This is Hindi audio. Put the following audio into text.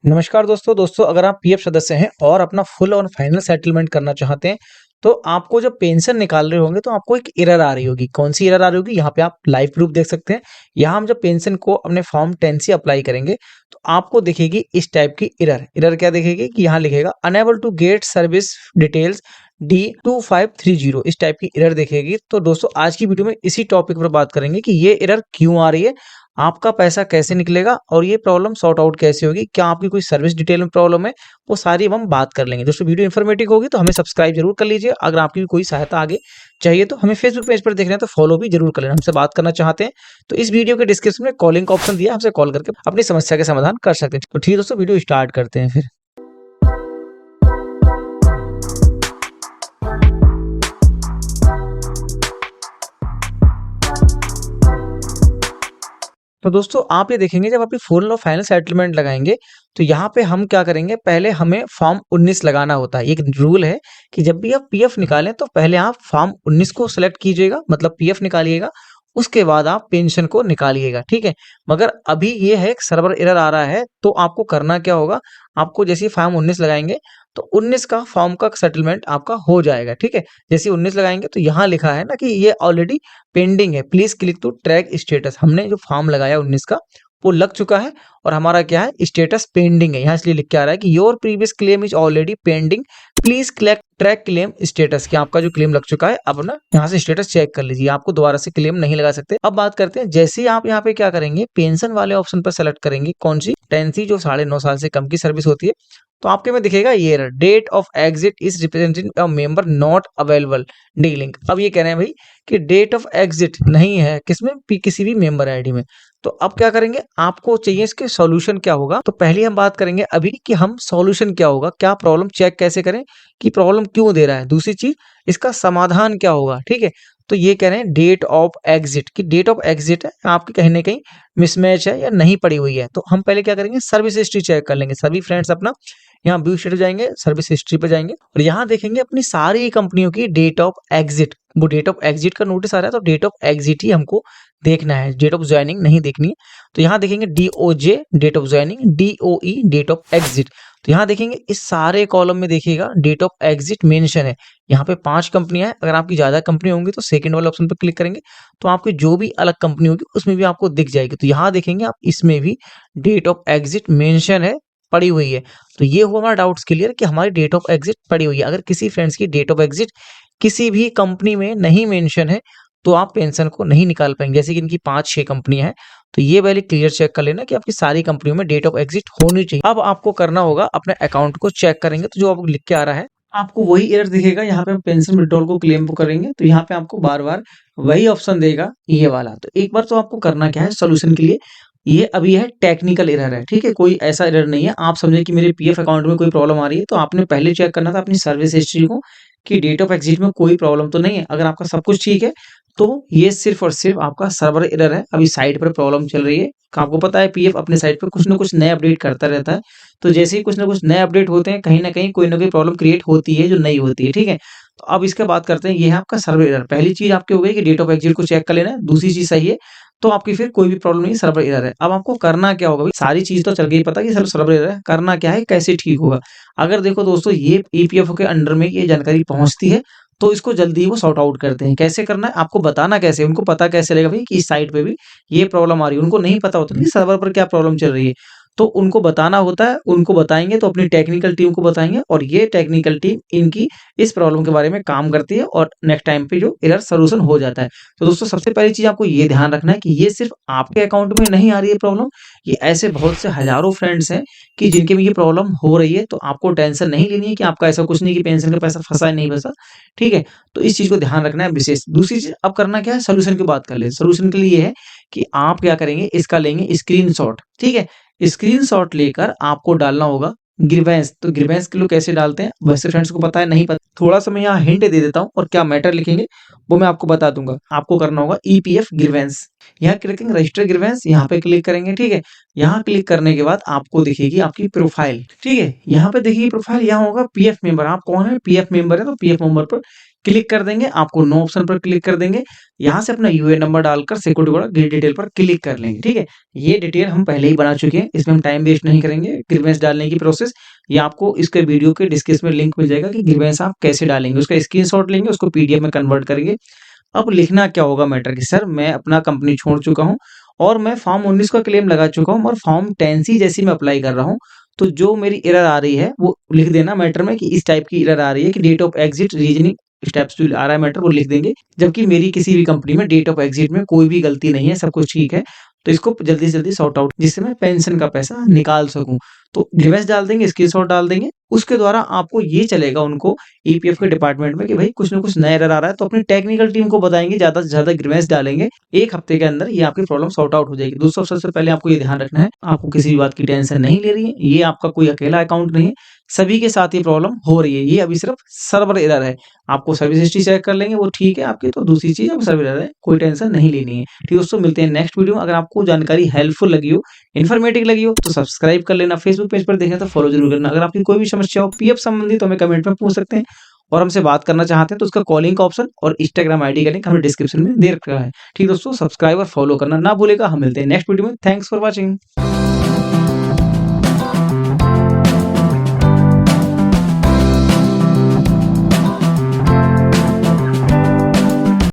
नमस्कार दोस्तों अगर आप पीएफ सदस्य हैं और अपना फुल और फाइनल सेटलमेंट करना चाहते हैं तो आपको जब पेंशन निकाल रहे होंगे तो आपको एक एरर आ रही होगी। कौन सी एरर आ रही होगी? यहाँ पे आप लाइव प्रूफ देख सकते हैं। यहाँ हम जब पेंशन को अपने फॉर्म 10 से अप्लाई करेंगे तो आपको दिखेगी इस टाइप की एरर क्या दिखेगी कि यहाँ लिखेगा unable to get service details D2530 इस टाइप की एरर दिखेगी। तो दोस्तों आज की वीडियो में इसी टॉपिक पर बात करेंगे कि ये एरर क्यों आ रही है, आपका पैसा कैसे निकलेगा और ये प्रॉब्लम सॉर्ट आउट कैसे होगी, क्या आपकी कोई सर्विस डिटेल में प्रॉब्लम है, वो सारी हम बात कर लेंगे। दोस्तों वीडियो इन्फॉर्मेटिव होगी तो हमें सब्सक्राइब जरूर कर लीजिए। अगर आपकी भी कोई सहायता आगे चाहिए तो हमें फेसबुक पेज पर देख रहे हैं तो फॉलो भी जरूर कर लेना। हमसे बात करना चाहते हैं तो इस वीडियो के डिस्क्रिप्शन में कॉलिंग का ऑप्शन दिया है, हमसे कॉल करके अपनी समस्या के समाधान कर सकते हैं। तो ठीक है दोस्तों, वीडियो स्टार्ट करते हैं फिर। तो दोस्तों आप ये देखेंगे जब आप ये फुल और फाइनल सेटलमेंट लगाएंगे तो यहाँ पे हम क्या करेंगे, पहले हमें फॉर्म 19 लगाना होता है। एक रूल है कि जब भी आप पीएफ निकालें तो पहले आप फॉर्म 19 को सिलेक्ट कीजिएगा, मतलब पीएफ निकालिएगा, उसके बाद आप पेंशन को निकालिएगा, ठीक है। मगर अभी ये है सर्वर एरर आ रहा है तो आपको करना क्या होगा, आपको जैसे ही फॉर्म 19 लगाएंगे तो 19 का फॉर्म का सेटलमेंट आपका हो जाएगा, ठीक है। जैसे 19 लगाएंगे तो यहाँ लिखा है ना कि ये ऑलरेडी पेंडिंग है, please click to track status. हमने जो फॉर्म लगाया 19 का वो लग चुका है और हमारा क्या है, स्टेटस पेंडिंग है। यहाँ इसलिए लिख के आ रहा है कि your previous claim is already pending, please track claim status. कि आपका जो क्लेम लग चुका है अब ना यहाँ से स्टेटस चेक कर लीजिए, आपको दोबारा से क्लेम नहीं लगा सकते। अब बात करते हैं, जैसे ही आप यहाँ पे क्या करेंगे, पेंशन वाले ऑप्शन पर सेलेक्ट करेंगे, कौन सी 10th जो 9.5 साल से कम की सर्विस होती है, तो आपके में दिखेगा ये date of exit is representing a member not available dealing. अब ये कह रहे हैं भाई कि डेट ऑफ एग्जिट नहीं है किसमें, किसी भी मेंबर आईडी में। तो अब क्या करेंगे, आपको चाहिए इसके सॉल्यूशन क्या होगा। तो पहले हम बात करेंगे अभी कि हम सॉल्यूशन क्या होगा, क्या प्रॉब्लम चेक कैसे करें कि प्रॉब्लम क्यों दे रहा है। दूसरी चीज इसका समाधान क्या होगा, ठीक है। तो ये कह रहे हैं डेट ऑफ एग्जिट, की डेट ऑफ एग्जिट है आपकी कहीं ना कहीं मिसमैच है या नहीं पड़ी हुई है। तो हम पहले क्या करेंगे, सर्विस हिस्ट्री चेक कर लेंगे। सभी फ्रेंड्स अपना यहाँ व्यू स्टेटस जाएंगे, सर्विस हिस्ट्री पे जाएंगे और यहाँ देखेंगे अपनी सारी कंपनियों की डेट ऑफ एग्जिट। वो डेट ऑफ एग्जिट का नोटिस आ रहा है तो डेट ऑफ एग्जिट ही हमको देखना है, डेट ऑफ ज्वाइनिंग नहीं देखनी है। तो यहाँ देखेंगे DOJ date of joining, DOE date of exit. तो यहाँ देखेंगे इस सारे कॉलम में देखिएगा डेट ऑफ एग्जिट मेंशन है। यहाँ पे 5 कंपनियां हैं, अगर आपकी ज्यादा कंपनी होंगी तो सेकंड वाले ऑप्शन पर क्लिक करेंगे तो आपकी जो भी अलग कंपनी होगी उसमें भी आपको दिख जाएगी। तो यहाँ देखेंगे आप इसमें भी डेट ऑफ एग्जिट मेंशन है, पड़ी हुई है। तो ये हुआ हमारा डाउट्स क्लियर कि हमारी डेट ऑफ एग्जिट पड़ी हुई है। अगर किसी फ्रेंड्स की डेट ऑफ एग्जिट किसी भी कंपनी में नहीं मेंशन है तो आप पेंशन को नहीं निकाल पाएंगे। जैसे कि इनकी 5-6 कंपनियां हैं तो ये पहले क्लियर चेक कर लेना कि आपकी सारी कंपनियों में डेट ऑफ एग्जिट होनी चाहिए। अब आपको करना होगा अपने अकाउंट को चेक करेंगे तो जो आपको लिख के आ रहा है आपको वही एरर दिखेगा। यहाँ पे हम पेंशन विड्रॉल को क्लेम करेंगे तो यहाँ पे आपको बार बार वही ऑप्शन देगा ये वाला। तो एक बार तो आपको करना क्या है, सोल्यूशन के लिए ये अभी है टेक्निकल एरर है, ठीक है, कोई ऐसा एरर नहीं है। आप समझे कि मेरे पीएफ अकाउंट में कोई प्रॉब्लम आ रही है तो आपने पहले चेक करना था अपनी सर्विस हिस्ट्री को कि डेट ऑफ एग्जिट में कोई प्रॉब्लम तो नहीं है। अगर आपका सब कुछ ठीक है तो ये सिर्फ और सिर्फ आपका सर्वर एरर है, अभी साइट पर प्रॉब्लम चल रही है। आपको पता है पीएफ अपने साइट पर कुछ ना कुछ नए अपडेट करता रहता है, तो जैसे ही कुछ ना कुछ नए अपडेट होते हैं कहीं ना कहीं कोई ना कोई प्रॉब्लम क्रिएट होती है जो नहीं होती है, ठीक है। तो अब इसके बात करते हैं, ये है आपका सर्वर एरर। पहली चीज आपकी हो गई कि डेट ऑफ एग्जिट को चेक कर लेना है, दूसरी चीज सही है तो आपकी फिर कोई भी प्रॉब्लम नहीं, सर्वर एरर है। अब आपको करना क्या होगा, सारी चीज तो चल गई पता कि सर सर्वर एरर है, करना क्या है, कैसे ठीक होगा। अगर देखो दोस्तों ये ईपीएफओ के अंडर में ये जानकारी पहुंचती है तो इसको जल्दी वो सॉर्ट आउट करते हैं। कैसे करना है आपको बताना, कैसे उनको पता कैसे लगेगा भाई कि इस साइट पे भी ये प्रॉब्लम आ रही है। उनको नहीं पता होता कि सर्वर पर क्या प्रॉब्लम चल रही है, तो उनको बताना होता है। उनको बताएंगे तो अपनी टेक्निकल टीम को बताएंगे और ये टेक्निकल टीम इनकी इस प्रॉब्लम के बारे में काम करती है और नेक्स्ट टाइम पे जो एरर सोल्यूशन हो जाता है। तो दोस्तों सबसे पहली चीज आपको ये ध्यान रखना है कि ये सिर्फ आपके अकाउंट में नहीं आ रही है प्रॉब्लम, ये ऐसे बहुत से हजारों फ्रेंड्स हैं कि जिनके में ये प्रॉब्लम हो रही है। तो आपको टेंशन नहीं लेनी है कि आपका ऐसा कुछ नहीं कि पेंशन का पैसा फंसा है नहीं फंसा, ठीक है। तो इस चीज को ध्यान रखना है विशेष। दूसरी चीज अब करना क्या है, सोल्यूशन की बात कर ले। सोल्यूशन के लिए है कि आप क्या करेंगे, इसका लेंगे स्क्रीनशॉट, ठीक है। स्क्रीनशॉट लेकर आपको डालना होगा ग्रीवेंस। तो ग्रीवेंस के लोग कैसे डालते हैं वैसे फ्रेंड्स को पता है, नहीं पता थोड़ा सा मैं यहाँ हिंट दे देता हूँ और क्या मैटर लिखेंगे वो मैं आपको बता दूंगा। आपको करना होगा ईपीएफ ग्रीवेंस, यहाँ क्लिक करेंगे रजिस्टर ग्रीवेंस, यहाँ पे क्लिक करेंगे, ठीक है। यहाँ क्लिक करने के बाद आपको दिखेगी आपकी प्रोफाइल, ठीक है। यहाँ पे देखिए प्रोफाइल, यहाँ होगा पीएफ मेंबर, आप कौन है, पीएफ मेंबर है तो पीएफ मेंबर पर क्लिक कर देंगे, आपको नो ऑप्शन पर क्लिक कर देंगे। यहाँ से अपना यूएएन नंबर डालकर सिक्योरिटी कोड गेट डिटेल पर क्लिक कर लेंगे। ठीक है, ये डिटेल हम पहले ही बना चुके हैं, इसमें हम टाइम वेस्ट नहीं करेंगे। ग्रीवेंस डालने की प्रोसेस ये आपको इसके वीडियो के डिस्क्रिप्शन में लिंक मिल जाएगा कि ग्रीवेंस आप कैसे डालेंगे। उसका स्क्रीनशॉट लेंगे, उसको पीडीएफ में कन्वर्ट करेंगे। अब लिखना क्या होगा मैटर कि सर मैं अपना कंपनी छोड़ चुका हूँ और मैं फॉर्म 19 का क्लेम लगा चुका हूँ और फॉर्म 10C जैसी मैं अप्लाई कर रहा हूँ, तो जो मेरी एरर आ रही है वो लिख देना मैटर में कि इस टाइप की एरर आ रही है कि date of exit reasoning steps जो आ रहा है मैटर वो लिख देंगे। जबकि मेरी किसी भी कंपनी में डेट ऑफ एग्जिट में कोई भी गलती नहीं है, सब कुछ ठीक है। तो इसको जल्दी से जल्दी सॉर्ट आउट जिससे मैं पेंशन का पैसा निकाल सकूं। तो ग्रीवेंस डाल देंगे, स्क्रीनशॉट डाल देंगे, उसके द्वारा आपको ये चलेगा उनको ईपीएफ के डिपार्टमेंट में कि भाई कुछ ना कुछ नया एरर आ रहा है, तो अपनी टेक्निकल टीम को बताएंगे, ज्यादा से ज्यादा ग्रीवेंस डालेंगे। 1 हफ्ते के अंदर ये आपकी प्रॉब्लम सॉर्ट आउट हो जाएगी। दोस्तों सबसे पहले आपको ये ध्यान रखना है, आपको किसी भी बात की टेंशन नहीं ले रही है, ये आपका कोई अकेला अकाउंट नहीं है, सभी के साथ ये प्रॉब्लम हो रही है। ये अभी सिर्फ सर्वर एरर है, आपको सर्विस हिस्ट्री चेक कर लेंगे वो ठीक है आपकी, तो दूसरी चीज अब सर्वर एरर है, कोई टेंशन नहीं लेनी है। ठीक दोस्तों, मिलते हैं नेक्स्ट वीडियो में। अगर आपको जानकारी हेल्पफुल लगी हो, इन्फॉर्मेटिव लगी हो तो सब्सक्राइब कर लेना, फेसबुक पेज पर देखें तो फॉलो जरूर करना। अगर आपकी कोई भी समस्या हो पीएफ संबंधी तो हमें कमेंट में पूछ सकते हैं, और हमसे बात करना चाहते हैं तो उसका कॉलिंग का ऑप्शन और इंस्टाग्राम आईडी का लिंक हमें डिस्क्रिप्शन में दे रखा है। ठीक दोस्तों, सब्सक्राइब और फॉलो करना ना भूलेगा। हम मिलते हैं नेक्स्ट वीडियो में। Thanks for watching.